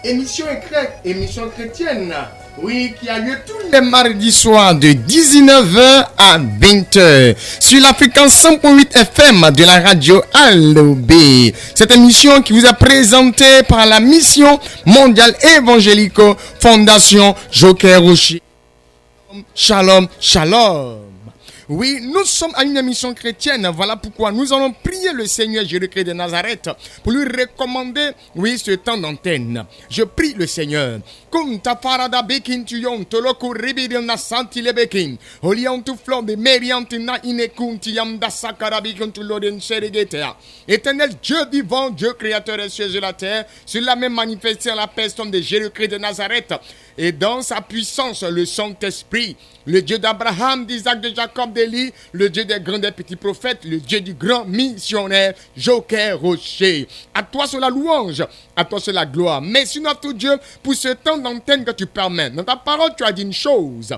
émission chrétienne, oui, qui a lieu tous les mardis soirs de 19h à 20h sur la fréquence 100.8 FM de la radio ALOB. Cette émission qui vous est présentée par la mission mondiale évangélico Fondation Joker Rocher. Shalom, shalom. Oui, nous sommes à une émission chrétienne. Voilà pourquoi nous allons prier le Seigneur Jésus-Christ de Nazareth pour lui recommander, oui, ce temps d'antenne. Je prie le Seigneur. Kunta farada bekin tu yon toloku ribidil na santi lebekin. Olion tu flom de meriantina inekunti yamda sakara bekin tu loden sheregetea. Éternel Dieu vivant, Dieu créateur des cieux et de la terre, sur la même manifesté en la personne de Jésus-Christ de Nazareth. Et dans sa puissance, le Saint-Esprit, le Dieu d'Abraham, d'Isaac, de Jacob, d'Élie, le Dieu des grands des petits prophètes, le Dieu du grand missionnaire, Joker Rocher. À toi sur la louange, à toi sur la gloire. Merci notre Dieu pour ce temps d'antenne que tu permets. Dans ta parole, tu as dit une chose.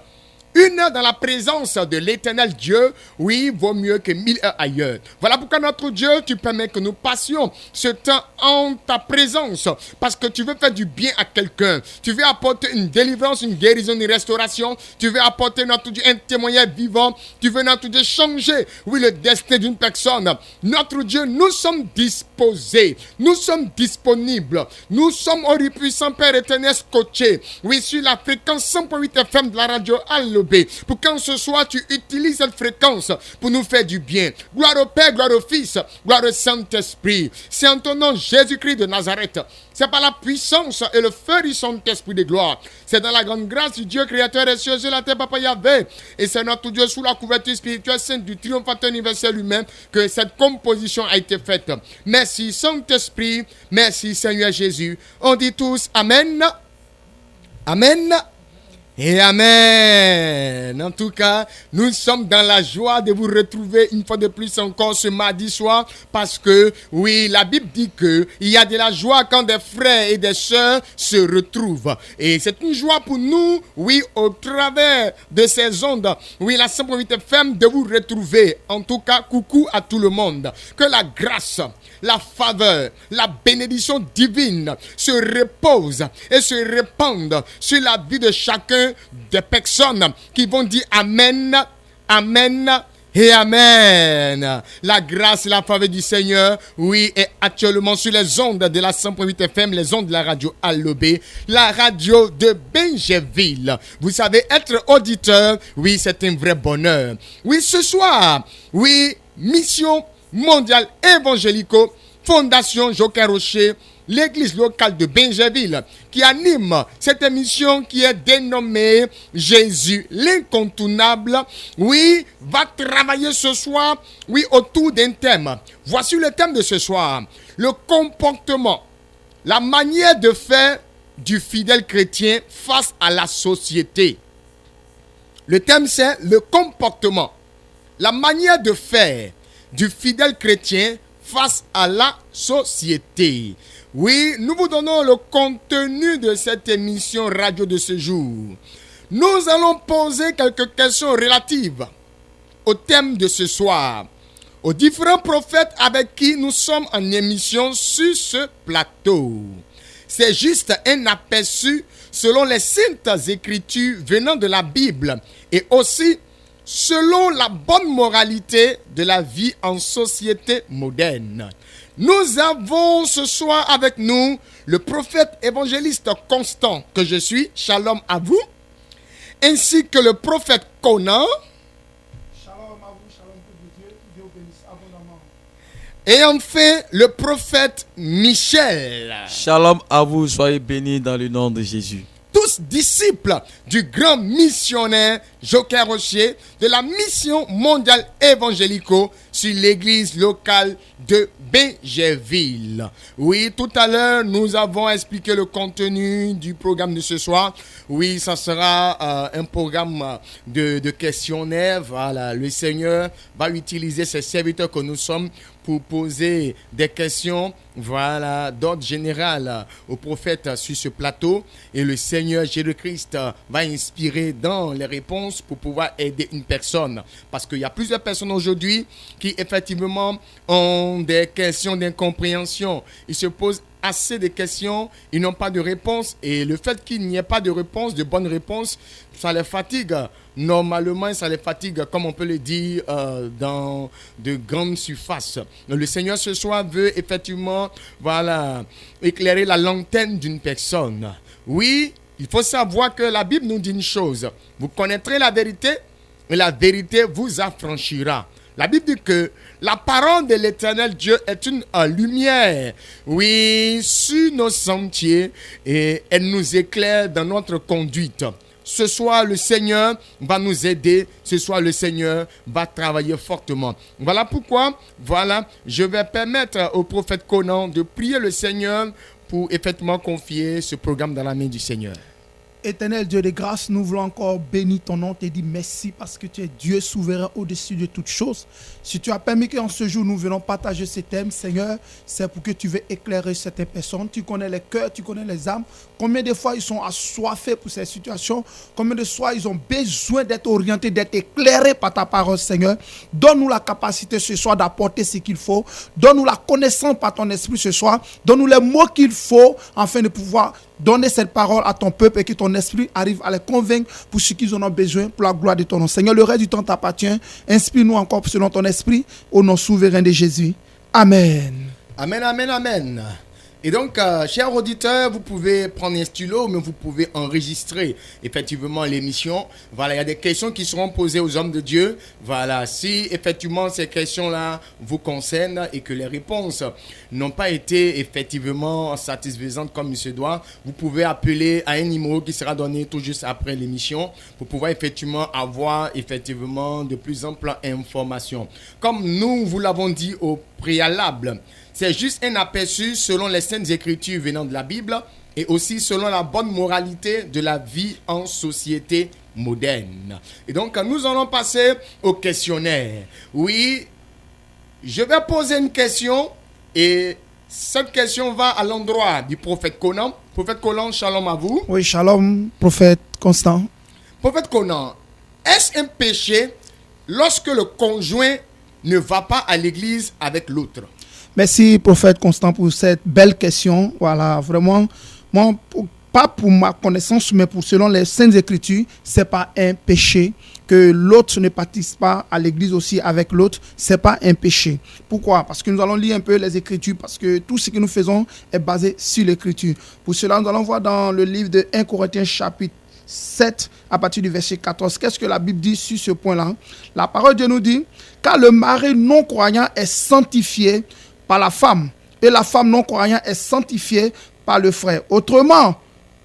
Une heure dans la présence de l'éternel Dieu, oui, vaut mieux que 1000 heures ailleurs. Voilà pourquoi notre Dieu, tu permets que nous passions ce temps en ta présence. Parce que tu veux faire du bien à quelqu'un. Tu veux apporter une délivrance, une guérison, une restauration. Tu veux apporter, notre Dieu, un témoignage vivant. Tu veux, notre Dieu, changer, oui, le destin d'une personne. Notre Dieu, nous sommes disposés. Nous sommes disponibles. Nous sommes au puissant Père éternel scotché. Oui, sur la fréquence 100.8 FM de la radio ALOB. Pour quand ce soir tu utilises cette fréquence pour nous faire du bien. Gloire au Père, gloire au Fils, gloire au Saint-Esprit. C'est en ton nom Jésus-Christ de Nazareth. C'est par la puissance et le feu du Saint-Esprit de gloire. C'est dans la grande grâce du Dieu créateur des cieux et de la terre, Papa Yahvé. Et c'est notre Dieu sous la couverture spirituelle sainte du triomphateur universel lui-même que cette composition a été faite. Merci Saint-Esprit, merci Seigneur Jésus. On dit tous Amen. Amen. Et Amen. En tout cas, nous sommes dans la joie de vous retrouver une fois de plus encore ce mardi soir parce que, oui, la Bible dit que il y a de la joie quand des frères et des sœurs se retrouvent. Et c'est une joie pour nous, oui, au travers de ces ondes, oui, la 100.8 FM, de vous retrouver. En tout cas, coucou à tout le monde. Que la grâce, la faveur, la bénédiction divine se repose et se répande sur la vie de chacun des personnes qui vont dire Amen, Amen et Amen. La grâce et la faveur du Seigneur, oui, est actuellement sur les ondes de la 100.8 FM, les ondes de la radio ALOB, la radio de Benjeville. Vous savez, être auditeur, oui, c'est un vrai bonheur. Oui, ce soir, oui, mission mondiale évangélico, Fondation Joker Rocher, l'église locale de Benjeville, qui anime cette émission qui est dénommée Jésus l'incontournable, oui, va travailler ce soir, oui, autour d'un thème. Voici le thème de ce soir. Le comportement, la manière de faire du fidèle chrétien face à la société. Le thème, c'est le comportement, la manière de faire du fidèle chrétien face à la société. Oui, nous vous donnons le contenu de cette émission radio de ce jour. Nous allons poser quelques questions relatives au thème de ce soir, aux différents prophètes avec qui nous sommes en émission sur ce plateau. C'est juste un aperçu selon les saintes écritures venant de la Bible et aussi selon la bonne moralité de la vie en société moderne. Nous avons ce soir avec nous le prophète évangéliste Constant, que je suis, shalom à vous, ainsi que le prophète Conan. Shalom à vous, shalom pour Dieu, Dieu vous bénisse abondamment. Et enfin, le prophète Michel. Shalom à vous, soyez bénis dans le nom de Jésus. Tous disciples du grand missionnaire Joker Rocher de la mission mondiale évangélico sur l'église locale de Benjeville. Oui, tout à l'heure, nous avons expliqué le contenu du programme de ce soir. Oui, ça sera un programme de questionnaire. Voilà, le Seigneur va utiliser ses serviteurs que nous sommes pour poser des questions, voilà, d'ordre général au prophète sur ce plateau. Et le Seigneur Jésus-Christ va inspirer dans les réponses pour pouvoir aider une personne. Parce qu'il y a plusieurs personnes aujourd'hui qui, effectivement, ont des questions d'incompréhension. Ils se posent assez de questions, ils n'ont pas de réponse. Et le fait qu'il n'y ait pas de réponse, de bonne réponse, ça les fatigue. Normalement, ça les fatigue, comme on peut le dire, dans de grandes surfaces. Le Seigneur ce soir veut effectivement, éclairer la lanterne d'une personne. Oui, il faut savoir que la Bible nous dit une chose. Vous connaîtrez la vérité et la vérité vous affranchira. La Bible dit que la parole de l'Éternel Dieu est une lumière, oui, sur nos sentiers, et elle nous éclaire dans notre conduite. Ce soir, le Seigneur va nous aider. Ce soir, le Seigneur va travailler fortement. Voilà pourquoi, je vais permettre au prophète Conan de prier le Seigneur pour effectivement confier ce programme dans la main du Seigneur. Éternel Dieu de grâce, nous voulons encore bénir ton nom, te dire merci parce que tu es Dieu souverain au-dessus de toutes choses. Si tu as permis qu'en ce jour nous venons partager ces thèmes, Seigneur, c'est pour que tu veux éclairer certaines personnes. Tu connais les cœurs, tu connais les âmes. Combien de fois ils sont assoiffés pour ces situations? Combien de fois ils ont besoin d'être orientés, d'être éclairés par ta parole, Seigneur? Donne-nous la capacité ce soir d'apporter ce qu'il faut. Donne-nous la connaissance par ton esprit ce soir. Donne-nous les mots qu'il faut afin de pouvoir donner cette parole à ton peuple et que ton esprit arrive à les convaincre pour ce qu'ils en ont besoin pour la gloire de ton nom. Seigneur, le reste du temps t'appartient. Inspire-nous encore selon ton esprit au nom souverain de Jésus. Amen. Amen, amen, amen. Et donc, chers auditeurs, vous pouvez prendre un stylo, mais vous pouvez enregistrer effectivement l'émission. Voilà, il y a des questions qui seront posées aux hommes de Dieu. Voilà, si effectivement ces questions-là vous concernent et que les réponses n'ont pas été effectivement satisfaisantes comme il se doit, vous pouvez appeler à un numéro qui sera donné tout juste après l'émission pour pouvoir effectivement avoir effectivement de plus amples informations. Comme nous vous l'avons dit au préalable, c'est juste un aperçu selon les saintes écritures venant de la Bible et aussi selon la bonne moralité de la vie en société moderne. Et donc, nous allons passer au questionnaire. Oui, je vais poser une question et cette question va à l'endroit du prophète Conan. Prophète Conan, shalom à vous. Oui, shalom, prophète Constant. Prophète Conan, est-ce un péché lorsque le conjoint ne va pas à l'église avec l'autre? Merci, prophète Constant, pour cette belle question. Voilà, vraiment, moi, pas pour ma connaissance, mais pour selon les Saintes Écritures, c'est pas un péché. Que l'autre ne participe pas à l'église aussi avec l'autre, c'est pas un péché. Pourquoi? Parce que nous allons lire un peu les Écritures, parce que tout ce que nous faisons est basé sur l'Écriture. Pour cela, nous allons voir dans le livre de 1 Corinthiens chapitre 7, à partir du verset 14. Qu'est-ce que la Bible dit sur ce point-là? La parole de Dieu nous dit, car le mari non-croyant est sanctifié par la femme, et la femme non-croyante est sanctifiée par le frère. Autrement,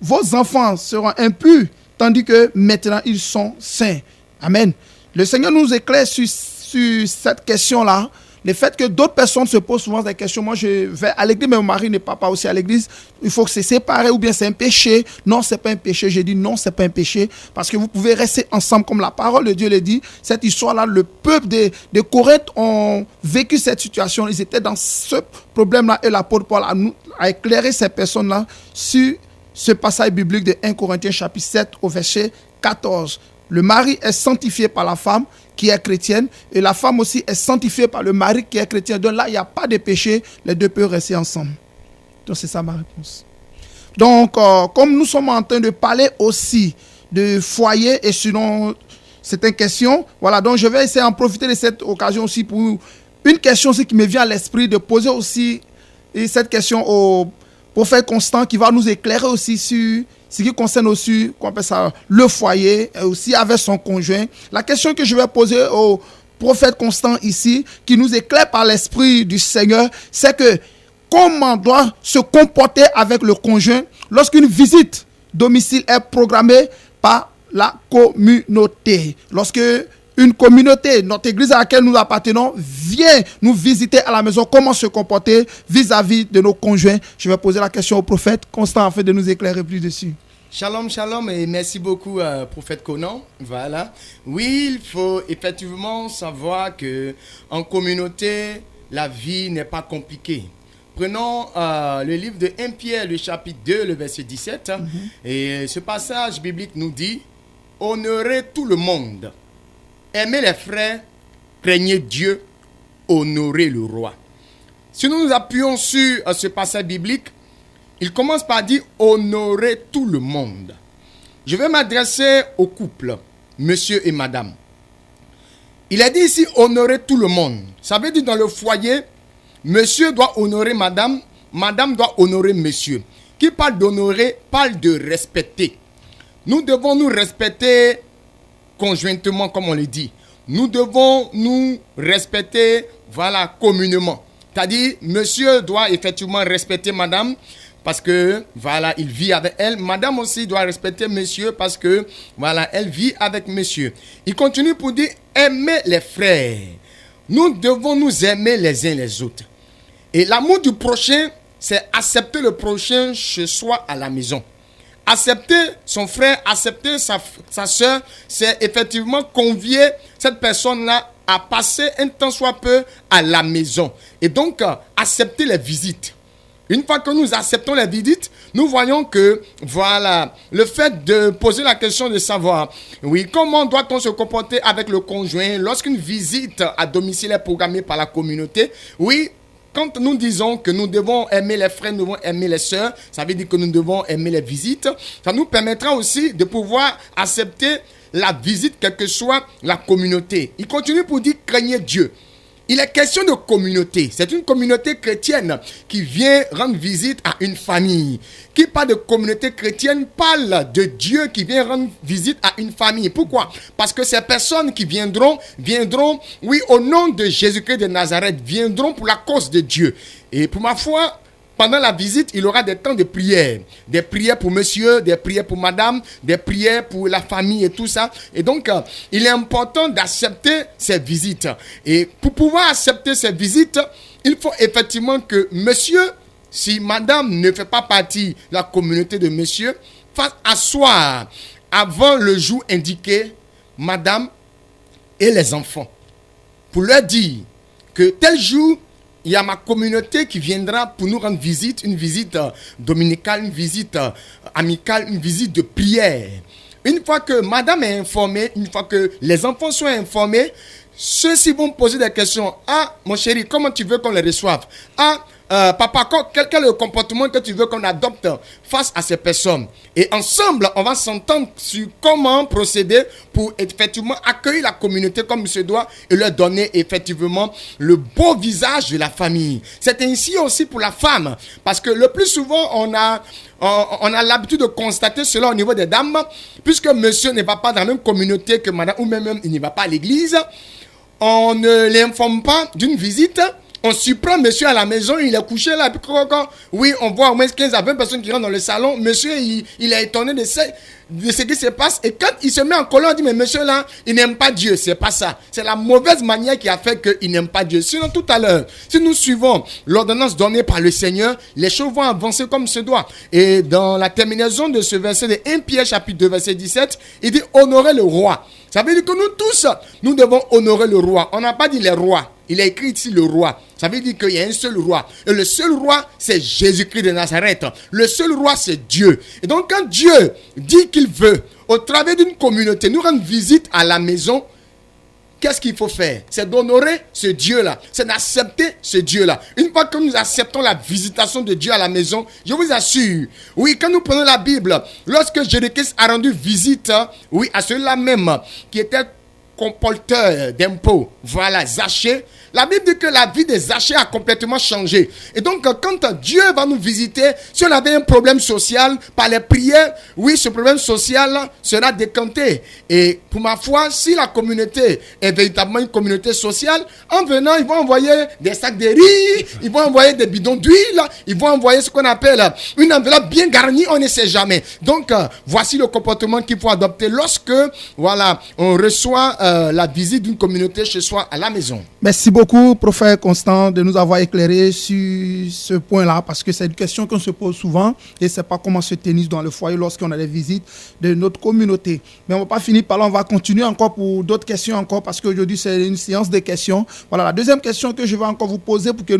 vos enfants seront impurs, tandis que maintenant ils sont saints. Amen. Le Seigneur nous éclaire sur cette question-là. Le fait que d'autres personnes se posent souvent des questions. Moi, je vais à l'église, mais mon mari n'est pas aussi à l'église. Il faut que c'est séparé ou bien c'est un péché. Non, c'est pas un péché. J'ai dit non, c'est pas un péché. Parce que vous pouvez rester ensemble comme la parole de Dieu le dit. Cette histoire-là, le peuple de Corinthe ont vécu cette situation. Ils étaient dans ce problème-là et l'apôtre Paul a éclairé ces personnes-là sur ce passage biblique de 1 Corinthiens chapitre 7 au verset 14. Le mari est sanctifié par la femme qui est chrétienne et la femme aussi est sanctifiée par le mari qui est chrétien. Donc là, il n'y a pas de péché, les deux peuvent rester ensemble. Donc c'est ça ma réponse. Donc, comme nous sommes en train de parler aussi de foyer et selon certaines questions, voilà, donc je vais essayer d'en profiter de cette occasion aussi pour une question aussi qui me vient à l'esprit, de poser aussi cette question au prophète Constant qui va nous éclairer aussi sur ce qui concerne aussi, qu'on appelle ça, le foyer, et aussi avec son conjoint. La question que je vais poser au prophète Constant ici, qui nous éclaire par l'esprit du Seigneur, c'est que comment doit se comporter avec le conjoint lorsqu'une visite domicile est programmée par la communauté. Lorsque une communauté, notre église à laquelle nous appartenons, vient nous visiter à la maison, comment se comporter vis-à-vis de nos conjoints. Je vais poser la question au prophète Constant afin de nous éclairer plus dessus. Shalom, shalom et merci beaucoup, prophète Conan. Voilà. Oui, il faut effectivement savoir que en communauté, la vie n'est pas compliquée. Prenons le livre de 1 Pierre, le chapitre 2, le verset 17. Et ce passage biblique nous dit, honorez tout le monde. Aimez les frères, craignez Dieu, honorez le roi. Si nous nous appuyons sur ce passage biblique, il commence par dire honorer tout le monde. Je vais m'adresser au couple, monsieur et madame. Il a dit ici honorer tout le monde. Ça veut dire dans le foyer, monsieur doit honorer madame, madame doit honorer monsieur. Qui parle d'honorer, parle de respecter. Nous devons nous respecter conjointement, comme on le dit. Nous devons nous respecter, voilà, communément. C'est-à-dire, monsieur doit effectivement respecter madame, parce que, voilà, il vit avec elle. Madame aussi doit respecter monsieur parce que, voilà, elle vit avec monsieur. Il continue pour dire, aimer les frères. Nous devons nous aimer les uns les autres. Et l'amour du prochain, c'est accepter le prochain chez soi à la maison. Accepter son frère, accepter sa soeur, c'est effectivement convier cette personne-là à passer un temps soit peu à la maison. Et donc, accepter les visites. Une fois que nous acceptons les visites, nous voyons que, voilà, le fait de poser la question de savoir, oui, comment doit-on se comporter avec le conjoint lorsqu'une visite à domicile est programmée par la communauté, oui, quand nous disons que nous devons aimer les frères, nous devons aimer les sœurs, ça veut dire que nous devons aimer les visites. Ça nous permettra aussi de pouvoir accepter la visite, quelle que soit la communauté. Il continue pour dire craignez Dieu. Il est question de communauté. C'est une communauté chrétienne qui vient rendre visite à une famille. Qui parle de communauté chrétienne parle de Dieu qui vient rendre visite à une famille. Pourquoi? Parce que ces personnes qui viendront, oui, au nom de Jésus-Christ de Nazareth, viendront pour la cause de Dieu. Et pour ma foi, pendant la visite, il y aura des temps de prière. Des prières pour monsieur, des prières pour madame, des prières pour la famille et tout ça. Et donc, il est important d'accepter ces visites. Et pour pouvoir accepter ces visites, il faut effectivement que monsieur, si madame ne fait pas partie de la communauté de monsieur, fasse asseoir avant le jour indiqué, madame et les enfants. Pour leur dire que tel jour, il y a ma communauté qui viendra pour nous rendre visite, une visite dominicale, une visite amicale, une visite de prière. Une fois que madame est informée, une fois que les enfants sont informés, ceux-ci vont poser des questions. Ah, mon chéri, comment tu veux qu'on les reçoive? Ah, papa, quel est le comportement que tu veux qu'on adopte face à ces personnes? Et ensemble, on va s'entendre sur comment procéder pour effectivement accueillir la communauté comme il se doit et leur donner effectivement le beau visage de la famille. C'est ainsi aussi pour la femme, parce que le plus souvent, on a l'habitude de constater cela au niveau des dames, puisque monsieur ne va pas dans la même communauté que madame, ou même il ne va pas à l'église. On ne l'informe pas d'une visite. On surprend monsieur à la maison, il est couché là, puis oui, on voit au moins 15 à 20 personnes qui rentrent dans le salon. Monsieur, il est étonné de ce qui se passe. Et quand il se met en colère, on dit, mais monsieur là, il n'aime pas Dieu. C'est pas ça. C'est la mauvaise manière qui a fait qu'il n'aime pas Dieu. Sinon, tout à l'heure, si nous suivons l'ordonnance donnée par le Seigneur, les choses vont avancer comme se doit. Et dans la terminaison de ce verset de 1 Pierre chapitre 2 verset 17, il dit honorer le roi. Ça veut dire que nous tous, nous devons honorer le roi. On n'a pas dit les rois. Il est écrit ici le roi. Ça veut dire qu'il y a un seul roi. Et le seul roi, c'est Jésus-Christ de Nazareth. Le seul roi, c'est Dieu. Et donc, quand Dieu dit qu'il veut, au travers d'une communauté, nous rendre visite à la maison, qu'est-ce qu'il faut faire? C'est d'honorer ce Dieu-là. C'est d'accepter ce Dieu-là. Une fois que nous acceptons la visitation de Dieu à la maison, je vous assure, oui, quand nous prenons la Bible, lorsque Jésus-Christ a rendu visite, oui, à celui-là même qui était colporteur d'impôts, voilà, Zachée, la Bible dit que la vie de Zachée a complètement changé. Et donc, quand Dieu va nous visiter, si on avait un problème social, par les prières, oui, ce problème social sera décanté. Et pour ma foi, si la communauté est véritablement une communauté sociale, en venant, ils vont envoyer des sacs de riz, ils vont envoyer des bidons d'huile, ils vont envoyer ce qu'on appelle une enveloppe bien garnie, on ne sait jamais. Donc, voici le comportement qu'il faut adopter lorsque, voilà, on reçoit la visite d'une communauté chez soi à la maison. Merci beaucoup, prophète Constant, de nous avoir éclairé sur ce point-là, parce que c'est une question qu'on se pose souvent et c'est pas comment se tenir dans le foyer lorsqu'on a des visites de notre communauté. Mais on va pas finir par là, on va continuer encore pour d'autres questions encore, parce qu'aujourd'hui c'est une séance de questions. Voilà, la deuxième question que je vais encore vous poser pour que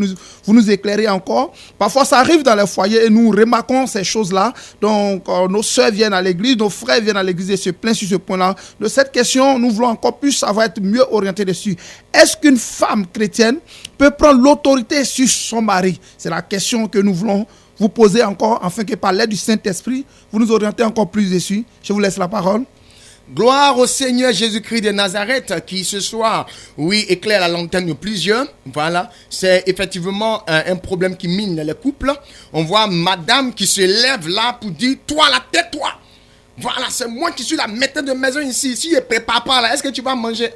vous nous éclairez encore. Parfois ça arrive dans les foyers et nous remarquons ces choses-là. Donc nos sœurs viennent à l'église, nos frères viennent à l'église et se plaignent sur ce point-là. De cette question, nous voulons encore plus savoir, être mieux orientés dessus. Est-ce qu'une femme chrétienne peut prendre l'autorité sur son mari? C'est la question que nous voulons vous poser encore, afin que par l'aide du Saint-Esprit, vous nous orientez encore plus dessus. Je vous laisse la parole. Gloire au Seigneur Jésus-Christ de Nazareth qui ce soir, oui, éclaire la lanterne de plusieurs. Voilà, c'est effectivement un problème qui mine les couples. On voit madame qui se lève là pour dire, toi la tête, toi. Voilà, c'est moi qui suis la maîtresse de maison ici. Si je prépare pas là, est-ce que tu vas manger?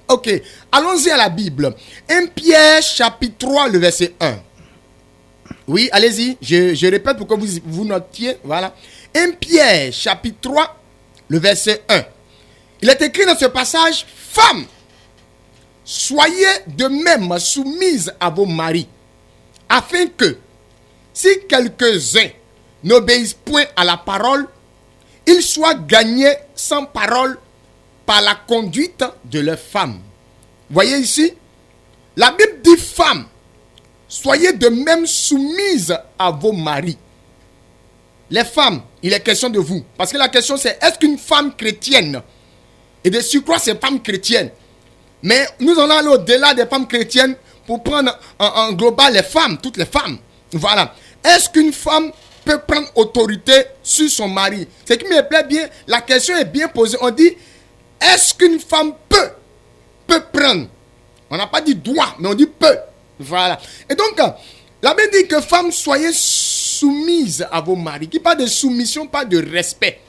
Ok, allons-y à la Bible. 1 Pierre chapitre 3, le verset 1. Oui, allez-y, je répète pour que vous notiez. Voilà. 1 Pierre chapitre 3, le verset 1. Il est écrit dans ce passage, femmes, soyez de même soumises à vos maris, afin que, si quelques-uns n'obéissent point à la parole, ils soient gagnés sans parole par la conduite de leurs femmes. Voyez ici, la Bible dit femmes, soyez de même soumises à vos maris. Les femmes, il est question de vous. Parce que la question c'est, est-ce qu'une femme chrétienne, et de surcroît c'est femme chrétienne, mais nous allons aller au-delà des femmes chrétiennes pour prendre en global les femmes, toutes les femmes. Voilà. Est-ce qu'une femme peut prendre autorité sur son mari? Ce qui me plaît bien, la question est bien posée. On dit, est-ce qu'une femme peut prendre? On n'a pas dit doit, mais on dit peut. Voilà. Et donc, la Bible dit que femmes, soyez soumises à vos maris. Qui parle de soumission, pas de respect.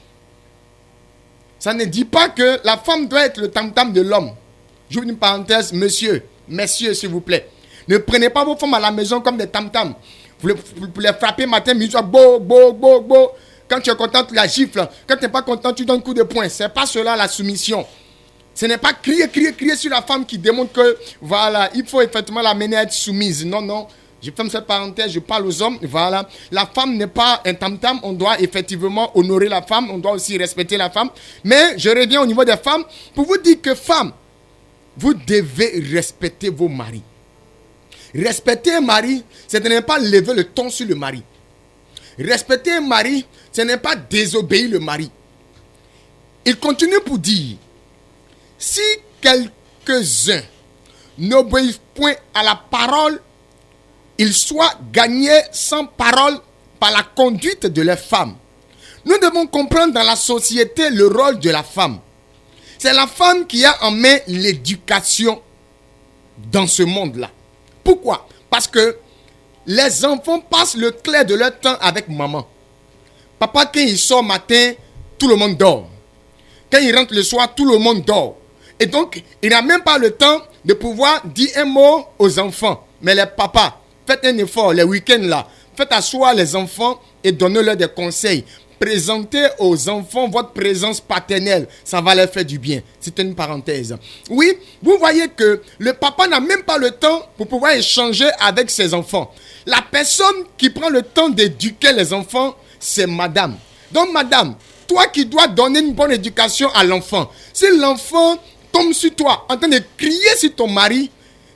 Ça ne dit pas que la femme doit être le tam-tam de l'homme. J'ouvre une parenthèse, messieurs, s'il vous plaît. Ne prenez pas vos femmes à la maison comme des tam-tams. Vous les frappez matin, midi, soir, bo. Quand tu es content, tu la gifles. Quand tu n'es pas content, tu donnes un coup de poing. Ce n'est pas cela la soumission. Ce n'est pas crier sur la femme qui démontre que, voilà, il faut effectivement la mener à être soumise. Non. Je ferme cette parenthèse, je parle aux hommes. Voilà. La femme n'est pas un tam-tam. On doit effectivement honorer la femme. On doit aussi respecter la femme. Mais je reviens au niveau des femmes pour vous dire que femmes, vous devez respecter vos maris. Respecter un mari, ce n'est pas lever le ton sur le mari. Respecter un mari, ce n'est pas désobéir le mari. Il continue pour dire, si quelques-uns n'obéissent point à la parole, ils soient gagnés sans parole par la conduite de leurs femmes. Nous devons comprendre dans la société le rôle de la femme. C'est la femme qui a en main l'éducation dans ce monde-là. Pourquoi? Parce que les enfants passent le clair de leur temps avec maman. Papa, quand il sort matin, tout le monde dort. Quand il rentre le soir, tout le monde dort. Et donc, il n'a même pas le temps de pouvoir dire un mot aux enfants. Mais les papas, faites un effort, les week-ends là, faites asseoir les enfants et donnez-leur des conseils. Présentez aux enfants votre présence paternelle. Ça va leur faire du bien. C'est une parenthèse. Oui, vous voyez que le papa n'a même pas le temps pour pouvoir échanger avec ses enfants. La personne qui prend le temps d'éduquer les enfants, c'est madame. Donc madame, toi qui dois donner une bonne éducation à l'enfant, si l'enfant tombe sur toi en train de crier sur ton mari,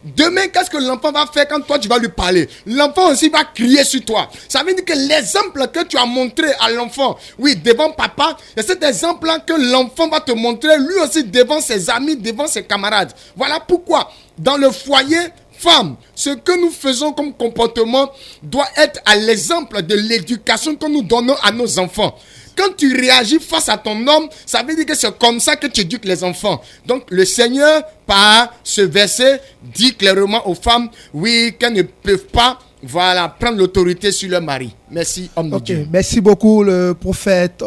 demain, qu'est-ce que l'enfant va faire quand toi tu vas lui parler? L'enfant aussi va crier sur toi. Ça veut dire que l'exemple que tu as montré à l'enfant, oui, devant papa, c'est cet exemple-là que l'enfant va te montrer lui aussi devant ses amis, devant ses camarades. Voilà pourquoi, dans le foyer, femme, ce que nous faisons comme comportement doit être à l'exemple de l'éducation que nous donnons à nos enfants. Quand tu réagis face à ton homme, ça veut dire que c'est comme ça que tu éduques les enfants. Donc le Seigneur, par ce verset, dit clairement aux femmes, oui, qu'elles ne peuvent pas, voilà, prendre l'autorité sur leur mari. Merci, homme de Dieu. Merci beaucoup, le prophète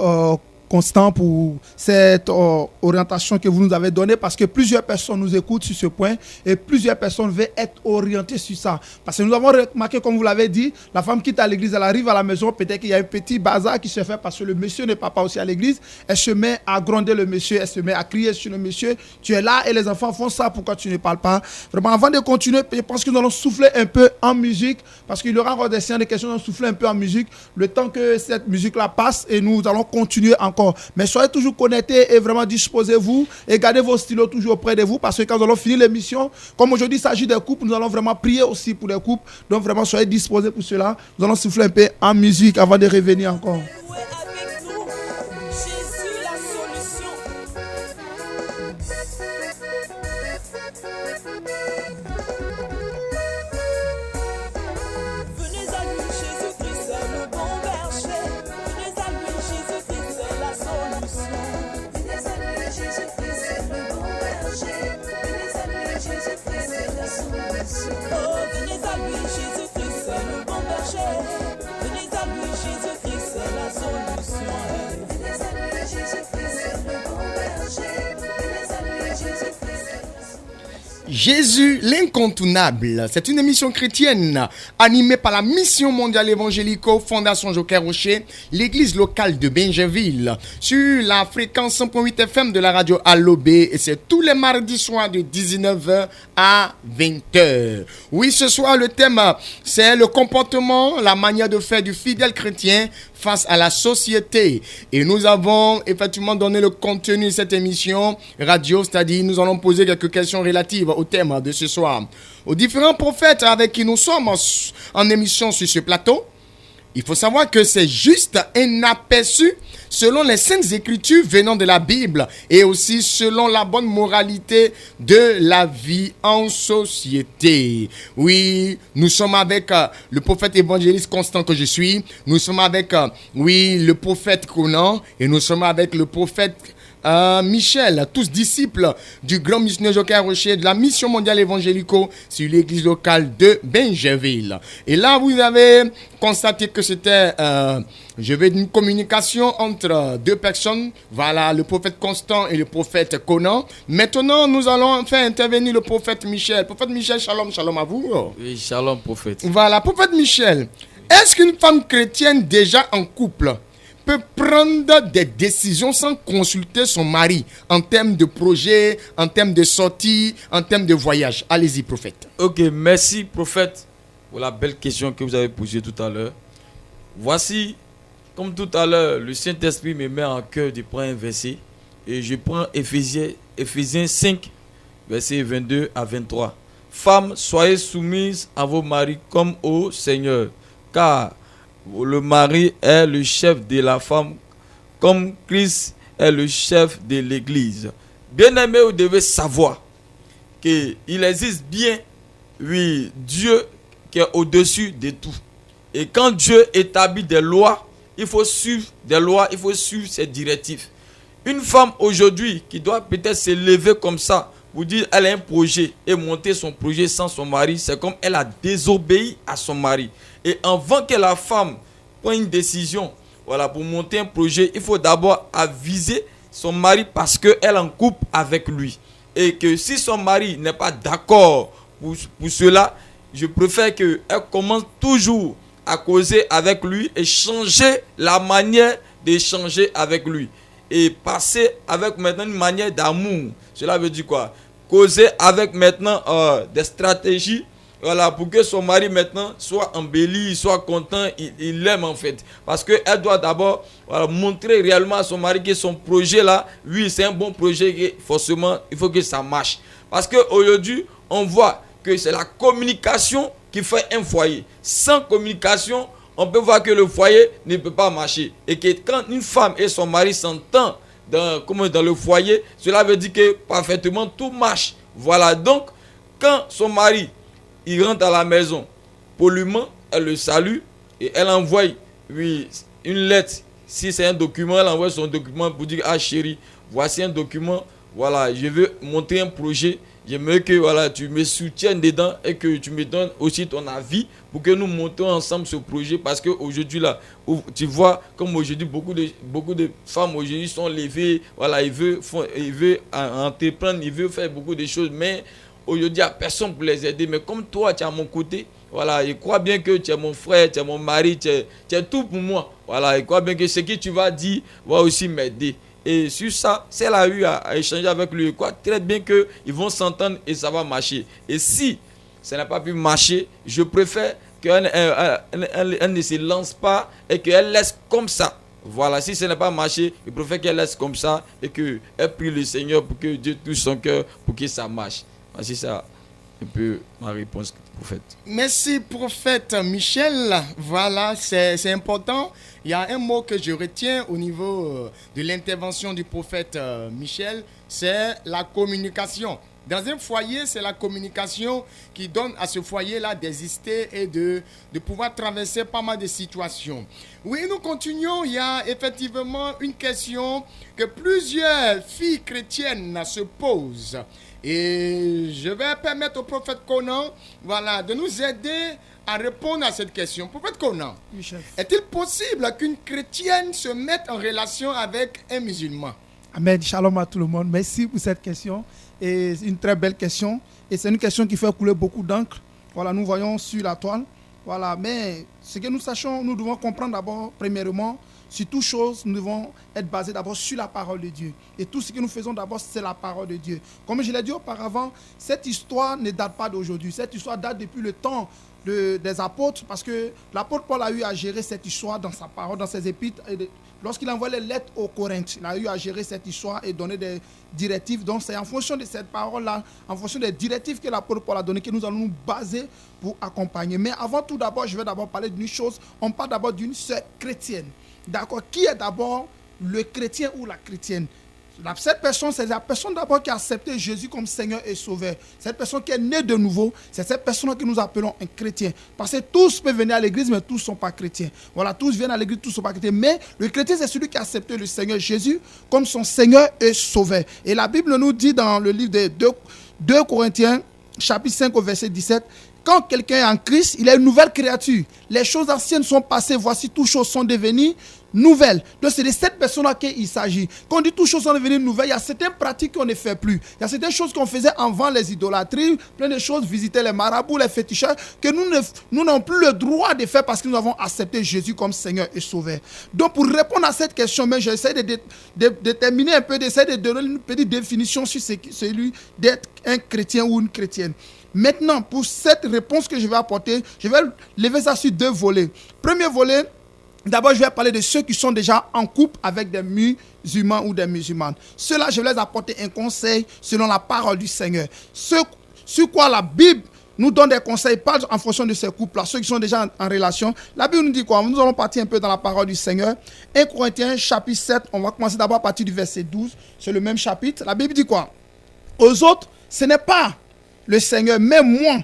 Constant, pour cette orientation que vous nous avez donnée, parce que plusieurs personnes nous écoutent sur ce point et plusieurs personnes veulent être orientées sur ça. Parce que nous avons remarqué, comme vous l'avez dit, la femme quitte à l'église, elle arrive à la maison, peut-être qu'il y a un petit bazar qui se fait parce que le monsieur n'est pas aussi à l'église, elle se met à gronder le monsieur, elle se met à crier sur le monsieur, tu es là et les enfants font ça, pourquoi tu ne parles pas? Vraiment, avant de continuer, je pense que nous allons souffler un peu en musique, parce qu'il y aura encore des séances de questions, nous allons souffler un peu en musique, le temps que cette musique-là passe et nous allons continuer encore. Mais soyez toujours connectés et vraiment disposez-vous et gardez vos stylos toujours auprès de vous, parce que quand nous allons finir l'émission, comme aujourd'hui il s'agit des couples, nous allons vraiment prier aussi pour les couples. Donc vraiment soyez disposés pour cela. Nous allons souffler un peu en musique avant de revenir encore. Venez à lui, Jésus-Christ, c'est le bon Jésus l'incontournable. C'est une émission chrétienne animée par la Mission mondiale évangélico Fondation Joker Rocher, l'église locale de Benjerville, sur la fréquence 100.8 FM de la radio Allo B, et c'est tous les mardis soirs de 19h à 20h. Oui, ce soir le thème c'est le comportement, la manière de faire du fidèle chrétien face à la société. Et nous avons effectivement donné le contenu de cette émission radio, c'est-à-dire nous allons poser quelques questions relatives au thème de ce soir. Aux différents prophètes avec qui nous sommes en émission sur ce plateau, il faut savoir que c'est juste un aperçu selon les saintes écritures venant de la Bible et aussi selon la bonne moralité de la vie en société. Oui, nous sommes avec le prophète évangéliste Constant que je suis. Nous sommes avec, le prophète Conan et nous sommes avec le prophète Michel, tous disciples du grand missionnaire Joker Rocher de la Mission mondiale évangélico sur l'église locale de Benjerville. Et là, vous avez constaté que c'était une communication entre deux personnes. Voilà, le prophète Constant et le prophète Conan. Maintenant, nous allons faire intervenir le prophète Michel. Prophète Michel, shalom, shalom à vous. Oui, shalom, prophète. Voilà, prophète Michel, est-ce qu'une femme chrétienne déjà en couple peut prendre des décisions sans consulter son mari en termes de projet, en termes de sortie, en termes de voyage? Allez-y, prophète. Ok, merci, prophète, pour la belle question que vous avez posée tout à l'heure. Voici, comme tout à l'heure, le Saint-Esprit me met en cœur de prendre un verset. Et je prends Éphésiens 5, versets 22 à 23. Femmes, soyez soumises à vos maris comme au Seigneur, car le mari est le chef de la femme, comme Christ est le chef de l'église. Bien-aimés, vous devez savoir qu'il existe bien, oui, Dieu qui est au-dessus de tout. Et quand Dieu établit des lois, il faut suivre des lois, il faut suivre ses directives. Une femme aujourd'hui qui doit peut-être se lever comme ça, vous dire elle a un projet et monter son projet sans son mari, c'est comme elle a désobéi à son mari. Et avant que la femme prenne une décision, voilà, pour monter un projet, il faut d'abord aviser son mari parce qu'elle est en couple avec lui. Et que si son mari n'est pas d'accord pour cela, je préfère qu'elle commence toujours à causer avec lui et changer la manière d'échanger avec lui. Et passer avec maintenant une manière d'amour. Cela veut dire quoi? Causer avec maintenant des stratégies, voilà, pour que son mari maintenant soit embelli, soit content, il l'aime en fait. Parce qu'elle doit d'abord montrer réellement à son mari que son projet là, oui, c'est un bon projet, et forcément, il faut que ça marche. Parce qu'aujourd'hui, on voit que c'est la communication qui fait un foyer. Sans communication, on peut voir que le foyer ne peut pas marcher. Et que quand une femme et son mari s'entendent dans le foyer, cela veut dire que parfaitement tout marche. Voilà, donc quand son mari il rentre à la maison, poliment, elle le salue et elle envoie une lettre. Si c'est un document, elle envoie son document pour dire: ah chérie, voici un document, voilà, je veux monter un projet. J'aimerais que voilà, tu me soutiennes dedans et que tu me donnes aussi ton avis pour que nous montons ensemble ce projet. Parce qu'aujourd'hui, là, tu vois, comme aujourd'hui, beaucoup de femmes aujourd'hui sont levées, voilà, ils veulent entreprendre, ils veulent faire beaucoup de choses, mais aujourd'hui, il n'y a personne pour les aider. Mais comme toi, tu es à mon côté, voilà, je crois bien que tu es mon frère, tu es mon mari, tu es tout pour moi. Voilà, je crois bien que ce que tu vas dire va aussi m'aider. Et sur ça, si elle a eu à échanger avec lui, je crois très bien qu'ils vont s'entendre et ça va marcher. Et si ça n'a pas pu marcher, je préfère qu'elle ne se lance pas et qu'elle laisse comme ça. Voilà, si ça n'a pas marché, je préfère qu'elle laisse comme ça et qu'elle prie le Seigneur pour que Dieu touche son cœur pour que ça marche. Voici ça un peu ma réponse, prophète. Merci, prophète Michel. Voilà, c'est important. Il y a un mot que je retiens au niveau de l'intervention du prophète Michel, c'est la communication. Dans un foyer, c'est la communication qui donne à ce foyer-là d'exister et de pouvoir traverser pas mal de situations. Oui, nous continuons. Il y a effectivement une question que plusieurs filles chrétiennes se posent. Et je vais permettre au prophète Conan, voilà, de nous aider à répondre à cette question. Prophète Conan, est-il possible qu'une chrétienne se mette en relation avec un musulman? Amen. Shalom à tout le monde. Merci pour cette question. Et c'est une très belle question. Et c'est une question qui fait couler beaucoup d'encre. Voilà, nous voyons sur la toile. Voilà, mais ce que nous sachons, nous devons comprendre d'abord, premièrement, sur toute chose, nous devons être basés d'abord sur la parole de Dieu. Et tout ce que nous faisons d'abord, c'est la parole de Dieu. Comme je l'ai dit auparavant, cette histoire ne date pas d'aujourd'hui. Cette histoire date depuis le temps des apôtres, parce que l'apôtre Paul a eu à gérer cette histoire dans sa parole, dans ses épîtres. Lorsqu'il envoie les lettres aux Corinthiens, il a eu à gérer cette histoire et donner des directives. Donc c'est en fonction de cette parole-là, en fonction des directives que l'apôtre Paul a données, que nous allons nous baser pour accompagner. Mais avant tout d'abord, je vais d'abord parler d'une chose. On parle d'abord d'une sœur chrétienne. D'accord? Qui est d'abord le chrétien ou la chrétienne? Cette personne, c'est la personne d'abord qui a accepté Jésus comme Seigneur et Sauveur. Cette personne qui est née de nouveau, c'est cette personne que nous appelons un chrétien. Parce que tous peuvent venir à l'église, mais tous ne sont pas chrétiens. Voilà, tous viennent à l'église, tous ne sont pas chrétiens. Mais le chrétien, c'est celui qui a accepté le Seigneur Jésus comme son Seigneur et Sauveur. Et la Bible nous dit dans le livre de 2 Corinthiens, chapitre 5 au verset 17, quand quelqu'un est en Christ, il est une nouvelle créature. Les choses anciennes sont passées, voici toutes choses sont devenues nouvelles. Donc c'est de cette personne-là qu'il s'agit. Quand on dit toutes choses sont devenues nouvelles, il y a certaines pratiques qu'on ne fait plus. Il y a certaines choses qu'on faisait avant, les idolâtries, plein de choses, visiter les marabouts, les féticheurs, que nous n'avons plus le droit de faire parce que nous avons accepté Jésus comme Seigneur et Sauveur. Donc pour répondre à cette question, mais j'essaie de déterminer un peu, d'essayer de donner une petite définition sur celui d'être un chrétien ou une chrétienne. Maintenant, pour cette réponse que je vais apporter, je vais lever ça sur 2 volets. Premier volet, d'abord, je vais parler de ceux qui sont déjà en couple avec des musulmans ou des musulmanes. Ceux-là, je vais les apporter un conseil selon la parole du Seigneur. Sur quoi la Bible nous donne des conseils, pas en fonction de ces couples-là, ceux qui sont déjà en relation. La Bible nous dit quoi? Nous allons partir un peu dans la parole du Seigneur. 1 Corinthiens, chapitre 7, on va commencer d'abord à partir du verset 12. C'est le même chapitre. La Bible dit quoi? Aux autres, ce n'est pas le Seigneur, mais moi,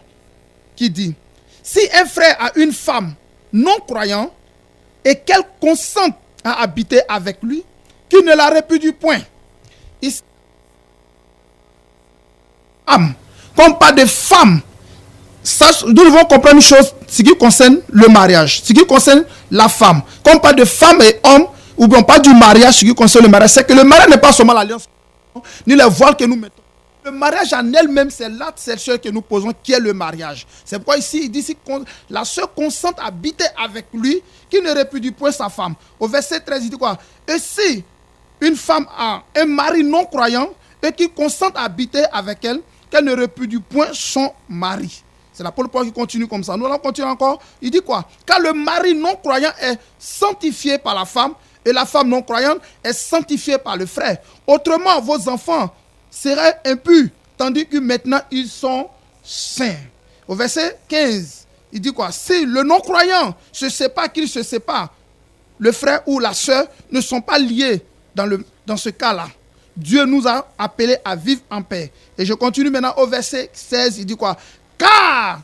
qui dit, si un frère a une femme non croyante et qu'elle consente à habiter avec lui, qu'il ne la répudie point. Comme pas de femme, nous devons comprendre une chose, ce qui concerne le mariage, ce qui concerne la femme. Comme pas de femme et homme, ou bien pas du mariage, ce qui concerne le mariage, c'est que le mariage n'est pas seulement l'alliance, ni les voiles que nous mettons. Le mariage en elle-même, c'est l'acte sexuel que nous posons, qui est le mariage. C'est pourquoi ici, il dit si la sœur consente à habiter avec lui, qui ne répudie point sa femme. Au verset 13, il dit quoi? Et si une femme a un mari non croyant et qui consente à habiter avec elle, qu'elle ne répudie point son mari. C'est l'apôtre Paul qui continue comme ça. Nous allons continuer encore. Il dit quoi? Car le mari non croyant est sanctifié par la femme et la femme non croyante est sanctifiée par le frère. Autrement, vos enfants seraient impurs, tandis que maintenant ils sont saints. Au verset 15, il dit quoi? Si le non-croyant se sépare, qu'il se sépare, le frère ou la sœur ne sont pas liés dans ce cas-là. Dieu nous a appelés à vivre en paix. Et je continue maintenant au verset 16, il dit quoi? Car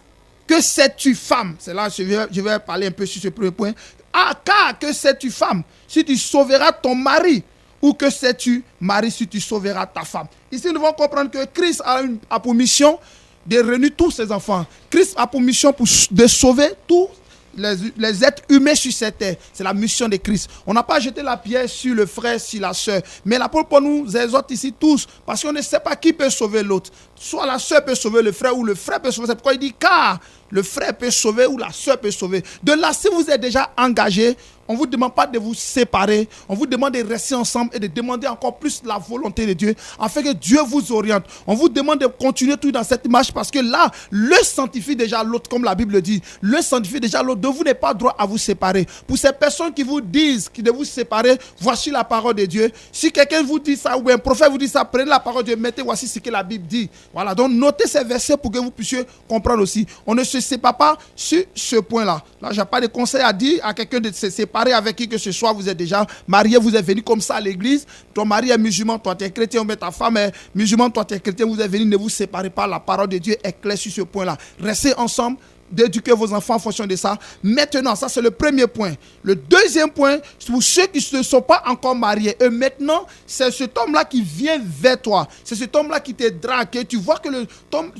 que sais-tu, femme? C'est là que je vais parler un peu sur ce premier point. Ah, car que sais-tu, femme, si tu sauveras ton mari? Ou que sais-tu, Marie, si tu sauveras ta femme? Ici, nous devons comprendre que Christ a pour mission de réunir tous ses enfants. Christ a pour mission de sauver tous les êtres humains sur cette terre. C'est la mission de Christ. On n'a pas jeté la pierre sur le frère, sur la sœur. Mais l'apôtre Paul nous exhorte ici tous, parce qu'on ne sait pas qui peut sauver l'autre. Soit la sœur peut sauver le frère, ou le frère peut sauver. C'est pourquoi il dit car le frère peut sauver ou la sœur peut sauver. De là, si vous êtes déjà engagé, on ne vous demande pas de vous séparer. On vous demande de rester ensemble et de demander encore plus la volonté de Dieu, afin que Dieu vous oriente. On vous demande de continuer tout dans cette marche, parce que là, le sanctifie déjà l'autre, comme la Bible dit. Le sanctifie déjà l'autre. Donc vous n'avez pas droit à vous séparer. Pour ces personnes qui vous disent qu'ils doivent vous séparer, voici la parole de Dieu. Si quelqu'un vous dit ça, ou un prophète vous dit ça, prenez la parole de Dieu, mettez, voici ce que la Bible dit. Voilà, donc notez ces versets pour que vous puissiez comprendre aussi. On ne se sépare pas sur ce point-là. Là, je n'ai pas de conseil à dire à quelqu'un de se séparer avec qui que ce soit. Vous êtes déjà marié, vous êtes venu comme ça à l'église. Ton mari est musulman, toi tu es chrétien, mais ta femme est musulmane, toi tu es chrétien. Vous êtes venu, ne vous séparez pas. La parole de Dieu est claire sur ce point-là. Restez ensemble, d'éduquer vos enfants en fonction de ça. Maintenant, ça c'est le premier point. Le deuxième point, pour ceux qui ne sont pas encore mariés, et maintenant, c'est cet homme-là qui vient vers toi. C'est cet homme-là qui te drague. Et tu vois que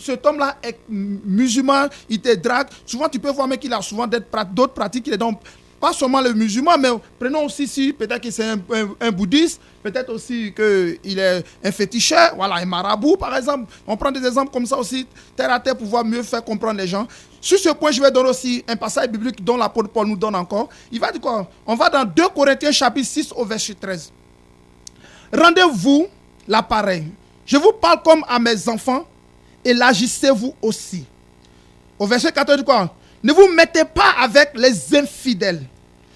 cet homme-là est musulman, il te drague. Souvent, tu peux voir même qu'il a souvent d'autres pratiques. Il est donc pas seulement le musulman, mais prenons aussi si peut-être que c'est un bouddhiste, peut-être aussi qu'il est un féticheur, voilà, un marabout par exemple. On prend des exemples comme ça aussi, terre à terre, pour pouvoir mieux faire comprendre les gens. Sur ce point, je vais donner aussi un passage biblique dont l'apôtre Paul nous donne encore. Il va dire quoi? On va dans 2 Corinthiens chapitre 6 au verset 13. Rendez-vous l'appareil. Je vous parle comme à mes enfants et l'agissez-vous aussi. Au verset 14, quoi? Ne vous mettez pas avec les infidèles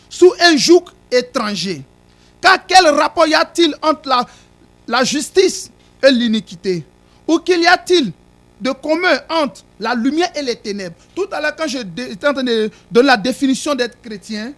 sous un joug étranger. Car quel rapport y a-t-il entre la justice et l'iniquité? Ou qu'il y a-t-il de commun entre la lumière et les ténèbres? Tout à l'heure, quand j'étais en train de donner la définition d'être chrétien,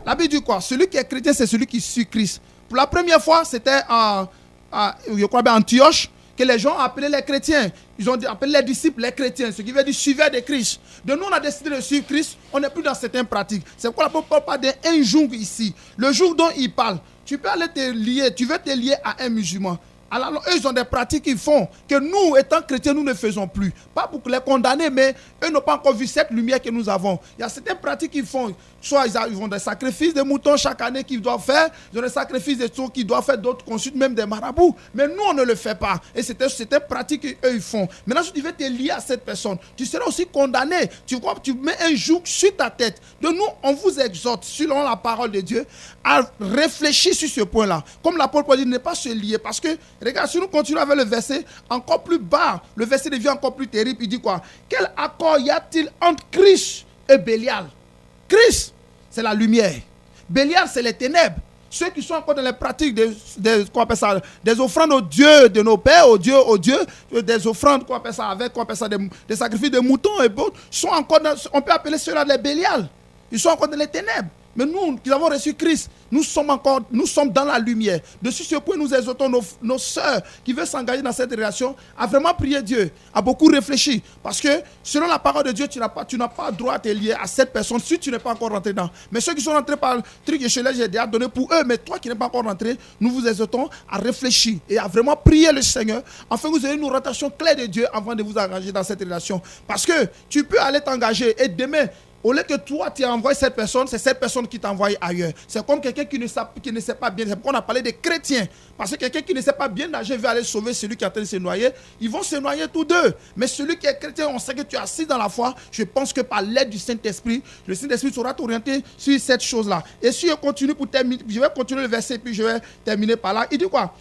la Bible dit quoi? Celui qui est chrétien, c'est celui qui suit Christ. Pour la première fois, c'était je crois bien Antioche, que les gens appelaient les chrétiens. Ils ont appelé les disciples les chrétiens, ce qui veut dire suiveurs de Christ. De nous, on a décidé de suivre Christ, on n'est plus dans certaines pratiques. C'est pourquoi l'apôtre Paul parle d'un joug ici. Le joug dont il parle, tu peux aller te lier, tu veux te lier à un musulman. Alors, eux, ils ont des pratiques qu'ils font que nous, étant chrétiens, nous ne faisons plus. Pas pour les condamner, mais eux n'ont pas encore vu cette lumière que nous avons. Il y a certaines pratiques qu'ils font. Soit ils ont des sacrifices de moutons chaque année qu'ils doivent faire. Ils ont des sacrifices de taureaux qu'ils doivent faire. D'autres consultent même des marabouts. Mais nous, on ne le fait pas. Et c'est une pratique qu'eux, ils font. Maintenant, si tu veux te lier à cette personne, tu seras aussi condamné. Tu vois, tu mets un joug sur ta tête. De nous, on vous exhorte, selon la parole de Dieu, à réfléchir sur ce point-là. Comme l'apôtre Paul dit, ne pas se lier. Parce que, regarde, si nous continuons avec le verset encore plus bas, le verset devient encore plus terrible. Il dit quoi? Quel accord y a-t-il entre Christ et Bélial? Christ, c'est la lumière. Bélial, c'est les ténèbres. Ceux qui sont encore dans les pratiques des offrandes aux dieux de nos pères, aux dieux, des offrandes, des sacrifices de moutons et d'autres, sont encore on peut appeler cela les Bélial. Ils sont encore dans les ténèbres. Mais nous, qui avons reçu Christ, nous sommes dans la lumière. Dessus ce point, nous exhortons nos sœurs qui veulent s'engager dans cette relation à vraiment prier Dieu, à beaucoup réfléchir. Parce que selon la parole de Dieu, tu n'as pas droit à te lier à cette personne si tu n'es pas encore rentré dedans. Mais ceux qui sont rentrés par le truc échelon, j'ai déjà donné pour eux. Mais toi qui n'es pas encore rentré, nous vous exhortons à réfléchir et à vraiment prier le Seigneur afin que vous ayez une orientation claire de Dieu avant de vous engager dans cette relation. Parce que tu peux aller t'engager et demain, au lieu que toi, tu as envoyé cette personne, c'est cette personne qui t'a envoyé ailleurs. C'est comme quelqu'un qui ne sait pas bien. C'est pourquoi on a parlé des chrétiens. Parce que quelqu'un qui ne sait pas bien nager veut aller sauver celui qui est en train de se noyer. Ils vont se noyer tous deux. Mais celui qui est chrétien, on sait que tu es assis dans la foi. Je pense que par l'aide du Saint-Esprit, le Saint-Esprit saura t'orienter sur cette chose-là. Et si je continue pour terminer, je vais continuer le verset puis je vais terminer par là. Il dit quoi?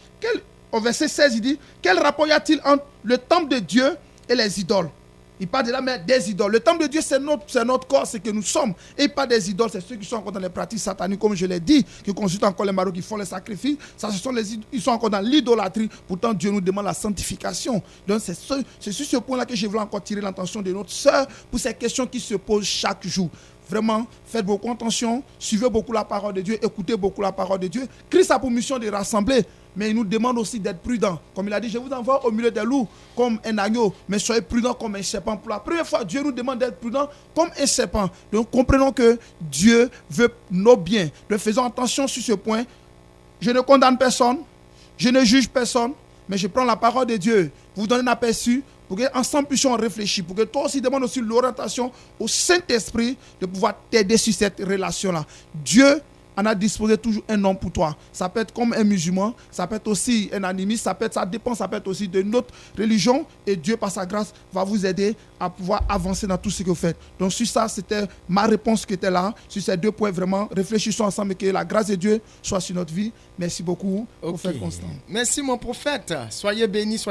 Au verset 16, il dit, quel rapport y a-t-il entre le temple de Dieu et les idoles? Il parle de la mère des idoles. Le temple de Dieu, c'est notre corps, c'est que nous sommes. Et il parle des idoles, c'est ceux qui sont encore dans les pratiques sataniques, comme je l'ai dit, qui consultent encore les marauds, qui font les sacrifices. Ça, ils sont encore dans l'idolâtrie. Pourtant, Dieu nous demande la sanctification. Donc, c'est sur ce point-là que je voulais encore tirer l'attention de notre sœur pour ces questions qui se posent chaque jour. Vraiment, faites beaucoup attention, suivez beaucoup la parole de Dieu, écoutez beaucoup la parole de Dieu. Christ a pour mission de rassembler, mais il nous demande aussi d'être prudents. Comme il a dit, je vous envoie au milieu des loups comme un agneau, mais soyez prudents comme un serpent. Pour la première fois, Dieu nous demande d'être prudents comme un serpent. Donc comprenons que Dieu veut nos biens. Donc faisons attention sur ce point. Je ne condamne personne, je ne juge personne, mais je prends la parole de Dieu pour vous donner un aperçu, pour qu'ensemble puissions réfléchir, pour que toi aussi demandes aussi l'orientation au Saint-Esprit de pouvoir t'aider sur cette relation-là. Dieu en a disposé toujours un homme pour toi. Ça peut être comme un musulman, ça peut être aussi un animiste, ça peut être aussi de notre religion, et Dieu par sa grâce va vous aider à pouvoir avancer dans tout ce que vous faites. Donc sur ça, c'était ma réponse qui était là. Sur ces deux points, vraiment, réfléchissons ensemble et que la grâce de Dieu soit sur notre vie. Merci beaucoup, prophète Constant. Merci mon prophète. Soyez bénis,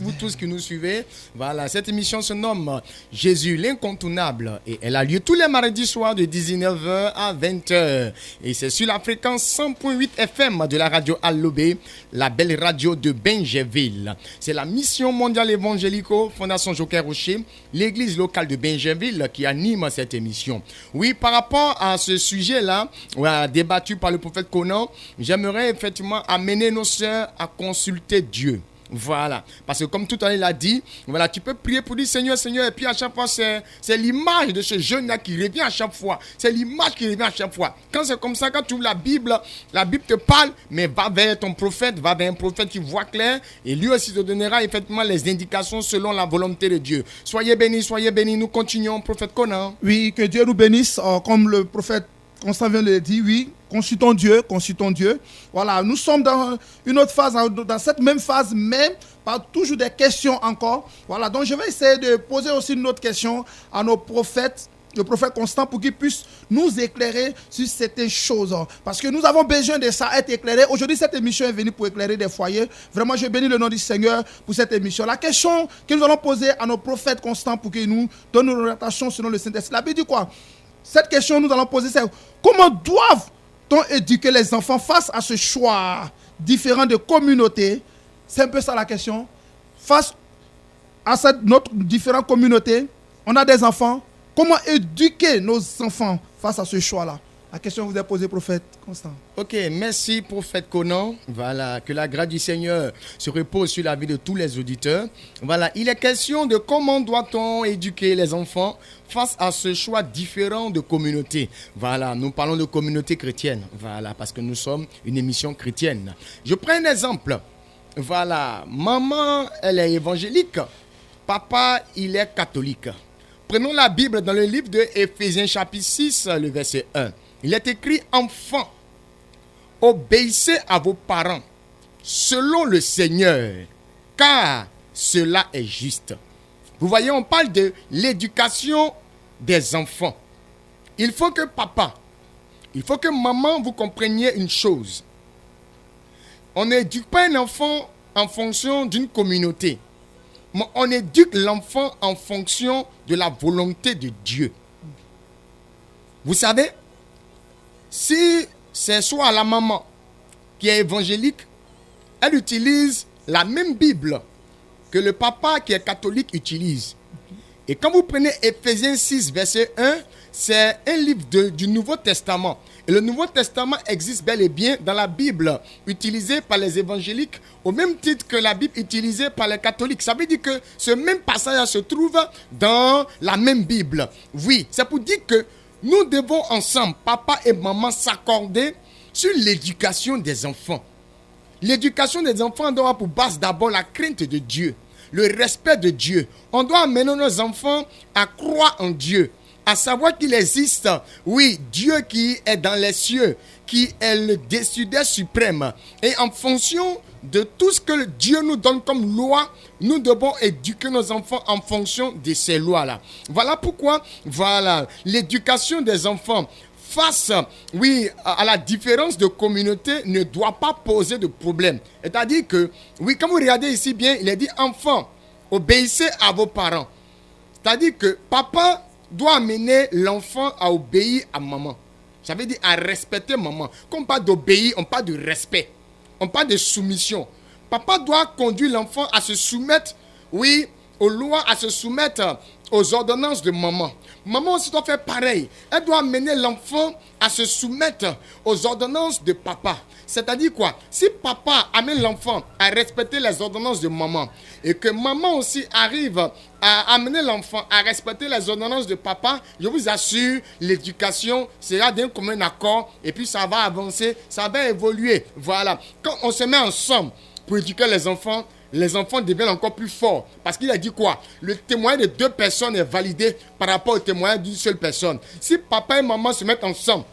vous tous qui nous suivez. Voilà, cette émission se nomme Jésus l'incontournable et elle a lieu tous les mardis soirs de 19h à 20h. Et c'est sur la fréquence 100.8 FM de la radio Allobé, la belle radio de Bingerville. C'est la mission mondiale évangélico, Fondation Joker Rocher, l'église locale de Bingerville qui anime cette émission. Oui, par rapport à ce sujet-là, débattu par le prophète Conan, j'aimerais effectivement amener nos sœurs à consulter Dieu. Voilà, parce que comme tout à l'heure il a dit, voilà, tu peux prier pour dire Seigneur, Seigneur, et puis à chaque fois c'est l'image de ce jeune-là qui revient à chaque fois. C'est l'image qui revient à chaque fois. Quand c'est comme ça, quand tu ouvres la Bible te parle, mais va vers ton prophète, va vers un prophète qui voit clair, et lui aussi te donnera effectivement les indications selon la volonté de Dieu. Soyez bénis, nous continuons, prophète Conan. Oui, que Dieu nous bénisse, comme le prophète Constant vient de le dire, oui, consultons Dieu. Voilà, nous sommes dans une autre phase, dans cette même phase, mais par toujours des questions encore. Voilà, donc je vais essayer de poser aussi une autre question à nos prophètes, le prophète Constant, pour qu'il puisse nous éclairer sur certaines choses. Parce que nous avons besoin de ça, être éclairés. Aujourd'hui, cette émission est venue pour éclairer des foyers. Vraiment, je bénis le nom du Seigneur pour cette émission. La question que nous allons poser à nos prophètes Constants pour qu'ils nous donnent une orientation selon le Saint-Esprit. La Bible dit quoi? Cette question nous allons poser, c'est comment doivent-on éduquer les enfants face à ce choix différent de communauté? C'est un peu ça la question. Face à notre différente communauté, on a des enfants. Comment éduquer nos enfants face à ce choix-là? La question vous est posée, prophète Constant. Ok, merci, prophète Conan. Voilà, que la grâce du Seigneur se repose sur la vie de tous les auditeurs. Voilà, il est question de comment doit-on éduquer les enfants face à ce choix différent de communauté. Voilà, nous parlons de communauté chrétienne. Voilà, parce que nous sommes une émission chrétienne. Je prends un exemple. Voilà, maman, elle est évangélique. Papa, il est catholique. Prenons la Bible dans le livre de Éphésiens chapitre 6, le verset 1. Il est écrit, enfants, obéissez à vos parents selon le Seigneur, car cela est juste. Vous voyez, on parle de l'éducation des enfants. Il faut que papa, il faut que maman, vous compreniez une chose. On n'éduque pas un enfant en fonction d'une communauté. Mais on éduque l'enfant en fonction de la volonté de Dieu. Vous savez, si c'est soit la maman qui est évangélique, elle utilise la même Bible que le papa qui est catholique utilise. Et quand vous prenez Éphésiens 6, verset 1, c'est un livre du Nouveau Testament. Et le Nouveau Testament existe bel et bien dans la Bible, utilisée par les évangéliques, au même titre que la Bible utilisée par les catholiques. Ça veut dire que ce même passage se trouve dans la même Bible. Oui, c'est pour dire que nous devons ensemble, papa et maman, s'accorder sur l'éducation des enfants. L'éducation des enfants doit avoir pour base d'abord la crainte de Dieu, le respect de Dieu. On doit amener nos enfants à croire en Dieu, à savoir qu'il existe, oui, Dieu qui est dans les cieux, qui est le décideur suprême. Et en fonction de tout ce que Dieu nous donne comme loi, nous devons éduquer nos enfants en fonction de ces lois-là. Voilà pourquoi, voilà, l'éducation des enfants face, oui, à la différence de communauté ne doit pas poser de problème. C'est-à-dire que, oui, comme vous regardez ici bien, il est dit, enfants, obéissez à vos parents. C'est-à-dire que papa doit amener l'enfant à obéir à maman. Ça veut dire à respecter maman. Quand on parle d'obéir, on parle de respect. On parle de soumission. Papa doit conduire l'enfant à se soumettre, oui, aux lois, à se soumettre aux ordonnances de maman. Maman aussi doit faire pareil. Elle doit amener l'enfant à se soumettre aux ordonnances de papa. C'est-à-dire quoi? Si papa amène l'enfant à respecter les ordonnances de maman et que maman aussi arrive à amener l'enfant à respecter les ordonnances de papa, je vous assure, l'éducation sera d'un commun accord et puis ça va avancer, ça va évoluer. Voilà. Quand on se met ensemble pour éduquer les enfants deviennent encore plus forts. Parce qu'il a dit quoi? Le témoignage de deux personnes est validé par rapport au témoignage d'une seule personne. Si papa et maman se mettent ensemble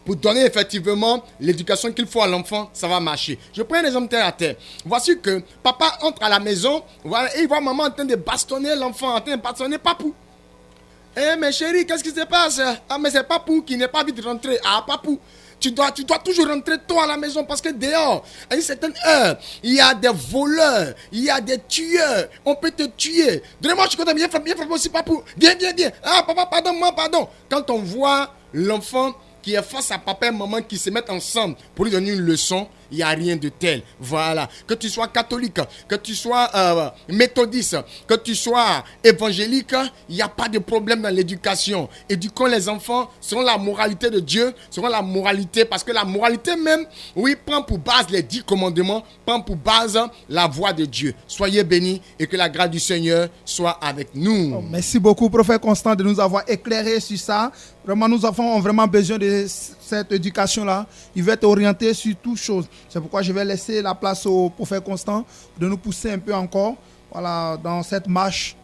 pour donner effectivement l'éducation qu'il faut à l'enfant, ça va marcher. Je prends un exemple terre à terre. Voici que papa entre à la maison, voilà, et il voit maman en train de bastonner l'enfant, en train de bastonner papou. Eh mais chérie, qu'est-ce qui se passe? Ah mais c'est papou qui n'est pas vite rentré. Ah papou, tu dois toujours rentrer tôt à la maison parce que dehors, à une certaine heure, il y a des voleurs, il y a des tueurs, on peut te tuer. Donnez-moi, je suis content, viens frapper aussi papou. Viens. Ah papa, pardon. Quand on voit l'enfant qui est face à papa et maman qui se mettent ensemble pour lui donner une leçon, il n'y a rien de tel. Voilà. Que tu sois catholique, que tu sois méthodiste, que tu sois évangélique, il n'y a pas de problème dans l'éducation. Éduquons les enfants selon la moralité de Dieu, selon la moralité, parce que la moralité même, oui, prend pour base les 10 commandements, prend pour base la voix de Dieu. Soyez bénis et que la grâce du Seigneur soit avec nous. Oh, merci beaucoup, prophète Constant, de nous avoir éclairé sur ça. Vraiment, nous avons vraiment besoin de cette éducation-là. Il va être orienté sur toutes choses. C'est pourquoi je vais laisser la place au prophète Constant de nous pousser un peu encore, voilà, dans cette marche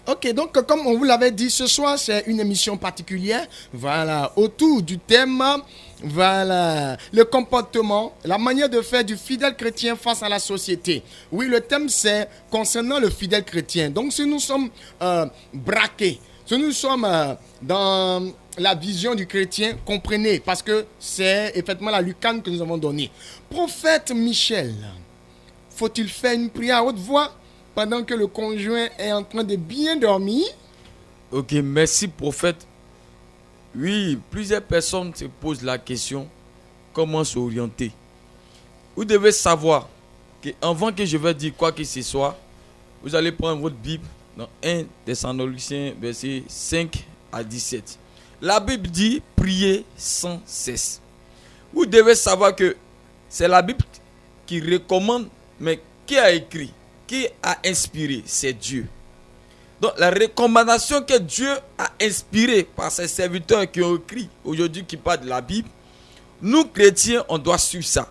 Ok, donc comme on vous l'avait dit, ce soir c'est une émission particulière, voilà, autour du thème, voilà, le comportement, la manière de faire du fidèle chrétien face à la société. Oui, le thème c'est concernant le fidèle chrétien. Donc si nous sommes braqués, si nous sommes dans la vision du chrétien, comprenez, parce que c'est effectivement la lucane que nous avons donnée. Prophète Michel, faut-il faire une prière à haute voix pendant que le conjoint est en train de bien dormir? Ok, merci prophète. Oui, plusieurs personnes se posent la question, comment s'orienter? Vous devez savoir qu'avant que je vais dire quoi que ce soit, vous allez prendre votre Bible dans 1 Thessaloniciens, verset 5 à 17. La Bible dit prier sans cesse. Vous devez savoir que c'est la Bible qui recommande, mais qui a écrit, qui a inspiré, c'est Dieu. Donc la recommandation que Dieu a inspirée par ses serviteurs qui ont écrit aujourd'hui, qui parlent de la Bible, nous chrétiens, on doit suivre ça.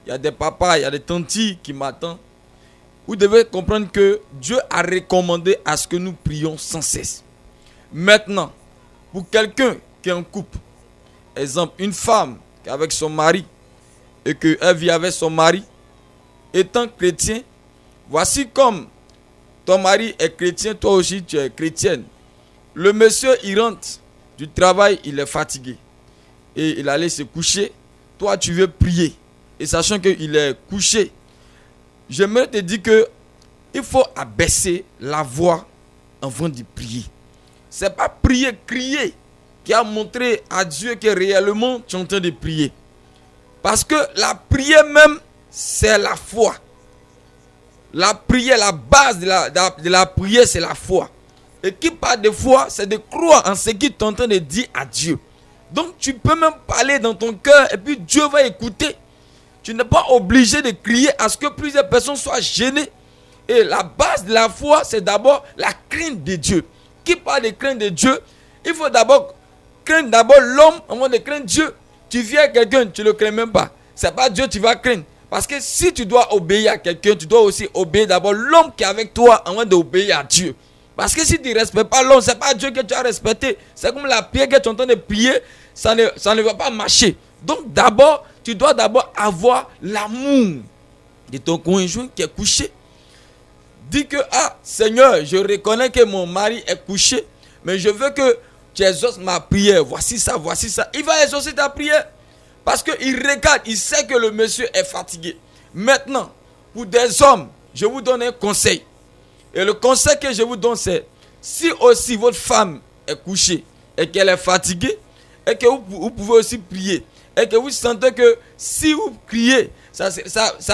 Il y a des papas, il y a des tantis qui m'attendent. Vous devez comprendre que Dieu a recommandé à ce que nous prions sans cesse. Maintenant, pour quelqu'un qui est en couple, exemple, une femme qui est avec son mari et qu'elle vit avec son mari, étant chrétien, voici comme ton mari est chrétien, toi aussi tu es chrétienne. Le monsieur, il rentre du travail, il est fatigué. Et il allait se coucher. Toi, tu veux prier. Et sachant qu'il est couché, j'aimerais te dire que il faut abaisser la voix avant de prier. C'est pas prier, crier qui a montré à Dieu que réellement tu es en train de prier. Parce que la prière même, c'est la foi. La prière, la base de la prière, c'est la foi. Et qui parle de foi, c'est de croire en ce que tu es en train de dire à Dieu. Donc tu peux même parler dans ton cœur et puis Dieu va écouter. Tu n'es pas obligé de crier à ce que plusieurs personnes soient gênées. Et la base de la foi, c'est d'abord la crainte de Dieu. Qui parle de crainte de Dieu, il faut d'abord craindre l'homme avant de craindre Dieu. Tu viens à quelqu'un, tu ne le crains même pas. Ce n'est pas Dieu que tu vas craindre. Parce que si tu dois obéir à quelqu'un, tu dois aussi obéir d'abord l'homme qui est avec toi avant d'obéir à Dieu. Parce que si tu ne respectes pas l'homme, ce n'est pas Dieu que tu as respecté. C'est comme la prière que tu es en train de prier, ça ne va pas marcher. Donc d'abord, tu dois d'abord avoir l'amour de ton conjoint qui est couché. Dis que, Seigneur, je reconnais que mon mari est couché, mais je veux que tu exauces ma prière. Voici ça, voici ça. Il va exaucer ta prière. Parce qu'il regarde, il sait que le monsieur est fatigué. Maintenant, pour des hommes, je vous donne un conseil. Et le conseil que je vous donne, c'est, si aussi votre femme est couchée et qu'elle est fatiguée, et que vous pouvez aussi prier, et que vous sentez que si vous priez, ça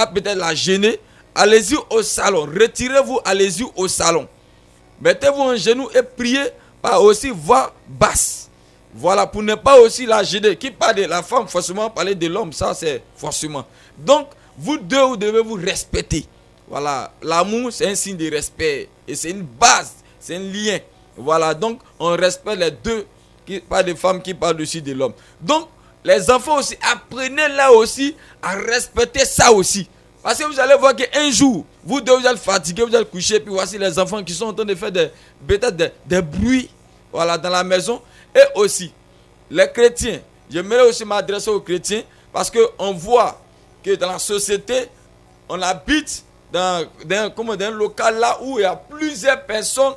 peut-être la gêner, allez-y au salon. Retirez-vous, allez-y au salon. Mettez-vous en genoux et priez par aussi voix basse. Voilà, pour ne pas aussi la gêner. Qui parle de la femme, forcément, parler de l'homme, ça c'est forcément. Donc, vous deux, vous devez vous respecter. Voilà, l'amour, c'est un signe de respect. Et c'est une base, c'est un lien. Voilà, donc, on respecte les deux, pas des femmes qui parlent aussi de l'homme. Donc, les enfants aussi, apprenez là aussi à respecter ça aussi. Parce que vous allez voir qu'un jour, vous deux, vous êtes fatigués, vous êtes couchés, puis voici les enfants qui sont en train de faire peut-être des bruits, voilà, dans la maison. Et aussi, les chrétiens, j'aimerais aussi m'adresser aux chrétiens, parce qu'on voit que dans la société, on habite dans un local là où il y a plusieurs personnes,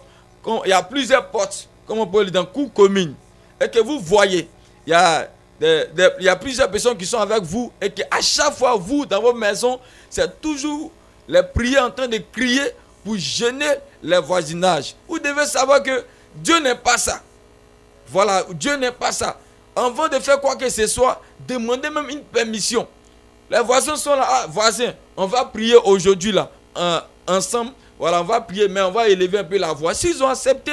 il y a plusieurs portes, comme on peut le dire, dans cour commune. Et que vous voyez, il y a plusieurs personnes qui sont avec vous, et qu'à chaque fois, vous, dans votre maison, c'est toujours les prières en train de crier pour gêner les voisinages. Vous devez savoir que Dieu n'est pas ça. Voilà, Dieu n'est pas ça. Avant de faire quoi que ce soit, demandez même une permission. Les voisins sont là, voisins, on va prier aujourd'hui là, ensemble. Voilà, on va prier, mais on va élever un peu la voix. S'ils ont accepté,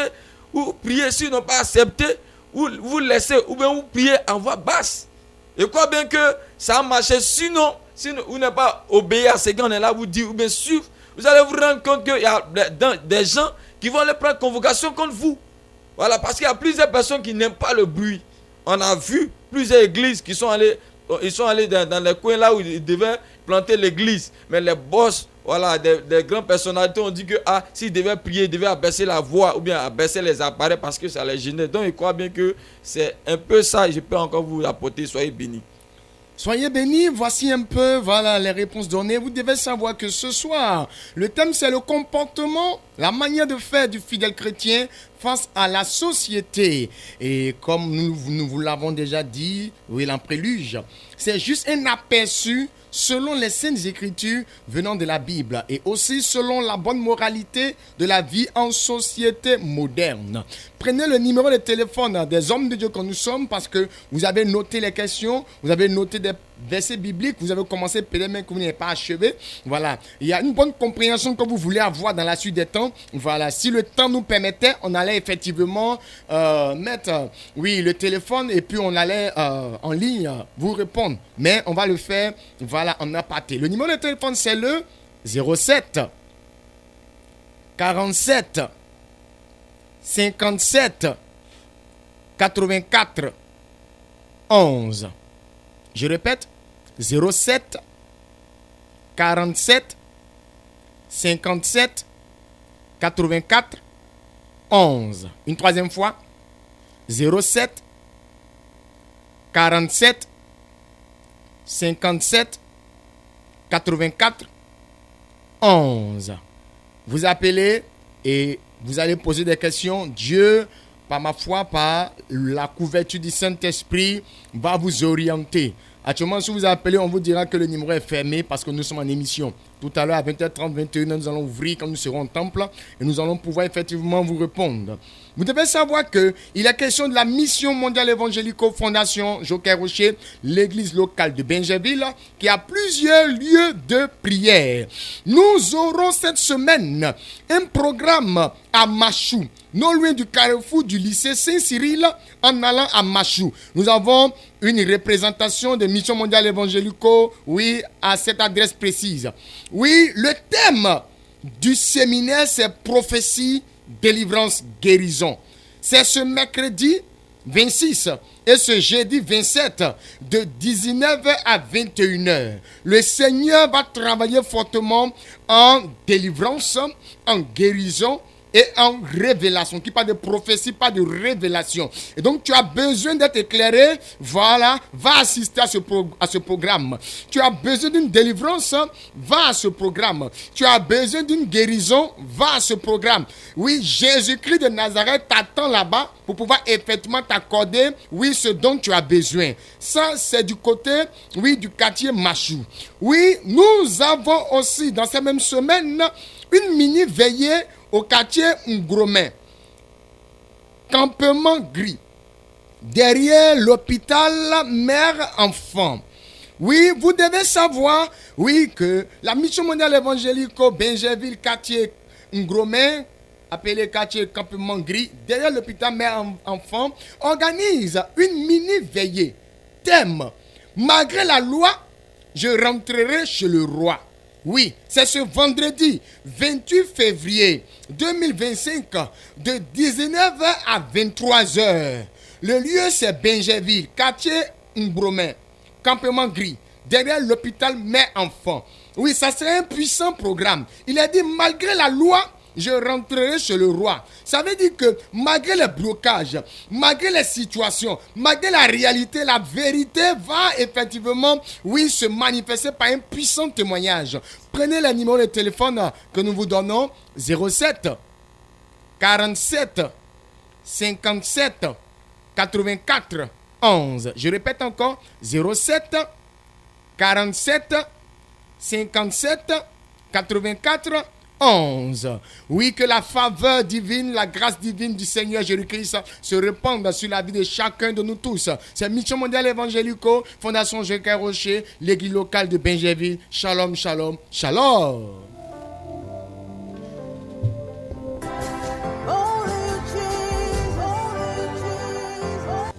ou prier. S'ils n'ont pas accepté, vous laissez, ou bien vous priez en voix basse. Et quoi bien que ça a marché, sinon vous n'avez pas obéi à ce qu'on est là, vous dit, ou bien suivre, vous allez vous rendre compte qu'il y a des gens qui vont aller prendre convocation contre vous. Voilà, parce qu'il y a plusieurs personnes qui n'aiment pas le bruit. On a vu plusieurs églises qui sont allées, dans les coins là où ils devaient planter l'église. Mais les boss, voilà, des grandes personnalités ont dit que s'ils devaient prier, ils devaient abaisser la voix ou bien abaisser les appareils parce que ça les gênait. Donc, je crois bien que c'est un peu ça. Je peux encore vous apporter. Soyez bénis. Soyez bénis, voici un peu, voilà les réponses données. Vous devez savoir que ce soir, le thème c'est le comportement, la manière de faire du fidèle chrétien face à la société. Et comme nous vous l'avons déjà dit, oui, en préluge, c'est juste un aperçu selon les saintes écritures venant de la Bible et aussi selon la bonne moralité de la vie en société moderne. Prenez le numéro de téléphone des hommes de Dieu que nous sommes parce que vous avez noté les questions, vous avez noté des versets bibliques, vous avez commencé peut-être même que vous n'avez pas achevé. Voilà, il y a une bonne compréhension que vous voulez avoir dans la suite des temps. Voilà, si le temps nous permettait, on allait effectivement mettre le téléphone et puis on allait en ligne vous répondre. Mais on va le faire, voilà, en aparté. Le numéro de téléphone c'est le 07 47 57 84 11. Je répète, 07 47 57 84 11. Une troisième fois, 07 47 57 84 11. Vous appelez et vous allez poser des questions. Dieu, par ma foi, par la couverture du Saint-Esprit, va vous orienter. Actuellement, si vous appelez, on vous dira que le numéro est fermé parce que nous sommes en émission. Tout à l'heure, à 20h30, 21h, nous allons ouvrir quand nous serons au temple et nous allons pouvoir effectivement vous répondre. Vous devez savoir qu'il est question de la mission mondiale évangélico Fondation Joker Rocher, l'église locale de Benjerville, qui a plusieurs lieux de prière. Nous aurons cette semaine un programme à Machou, non loin du carrefour du lycée Saint-Cyril, en allant à Machou. Nous avons une représentation de mission mondiale évangélico, à cette adresse précise. Le thème du séminaire, c'est prophétie, délivrance, guérison. C'est ce mercredi 26 et ce jeudi 27 de 19h à 21h. Le Seigneur va travailler fortement en délivrance, en guérison et en révélation. Qui parle de prophétie, pas de révélation. Et donc tu as besoin d'être éclairé. Voilà, va assister à ce programme. Tu as besoin d'une délivrance, va à ce programme. Tu as besoin d'une guérison, va à ce programme. Jésus-Christ de Nazareth t'attend là-bas pour pouvoir effectivement t'accorder, ce dont tu as besoin. Ça, c'est du côté, du quartier Machou. Nous avons aussi dans cette même semaine une mini veillée au quartier Ngromain, campement gris, derrière l'hôpital mère-enfant. Vous devez savoir, que la mission mondiale évangélico Benjerville, quartier Ngromain, appelé quartier campement gris, derrière l'hôpital mère-enfant, organise une mini veillée. Thème: malgré la loi, je rentrerai chez le roi. C'est ce vendredi 28 février 2025 de 19h à 23h. Le lieu c'est Benjerville, quartier Ngromain, campement gris, derrière l'hôpital mère-enfant. Ça serait un puissant programme. Il a dit malgré la loi, je rentrerai chez le roi. Ça veut dire que malgré les blocages, malgré les situations, malgré la réalité, la vérité va effectivement, se manifester par un puissant témoignage. Prenez le numéro de téléphone que nous vous donnons, 07 47 57 84 11. Je répète encore, 07 47 57 84 11. Que la faveur divine, la grâce divine du Seigneur Jésus-Christ se répande sur la vie de chacun de nous tous. C'est Mission Mondiale Évangélico, Fondation Joker Rocher, l'église locale de Benjerville. Shalom, shalom, shalom.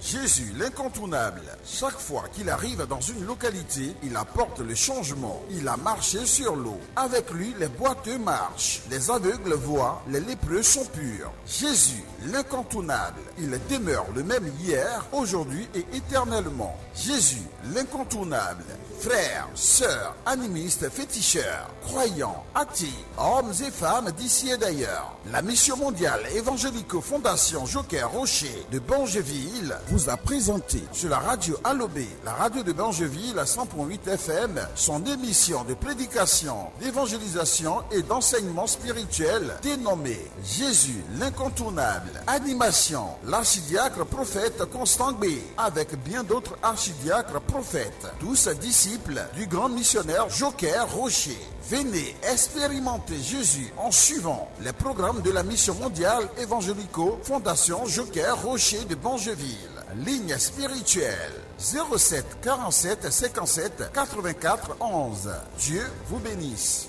Je Jésus, l'incontournable. Chaque fois qu'il arrive dans une localité, il apporte le changement. Il a marché sur l'eau. Avec lui, les boiteux marchent, les aveugles voient, les lépreux sont purs. Jésus, l'incontournable. Il demeure le même hier, aujourd'hui et éternellement. Jésus, l'incontournable. Frères, sœurs, animistes, féticheurs, croyants, athées, hommes et femmes d'ici et d'ailleurs. La mission mondiale évangélico-fondation Joker Rocher de Bangeville vous a présenté sur la radio Allobé, la radio de Bangeville à 100.8 FM, son émission de prédication, d'évangélisation et d'enseignement spirituel dénommée Jésus l'incontournable. Animation, l'archidiacre prophète Constant B, avec bien d'autres archidiacres prophètes, tous disciples du grand missionnaire Joker Rocher. Venez expérimenter Jésus en suivant les programmes de la mission mondiale évangélico Fondation Joker Rocher de Bangeville. Ligne spirituelle 07 47 57 84 11. Dieu vous bénisse.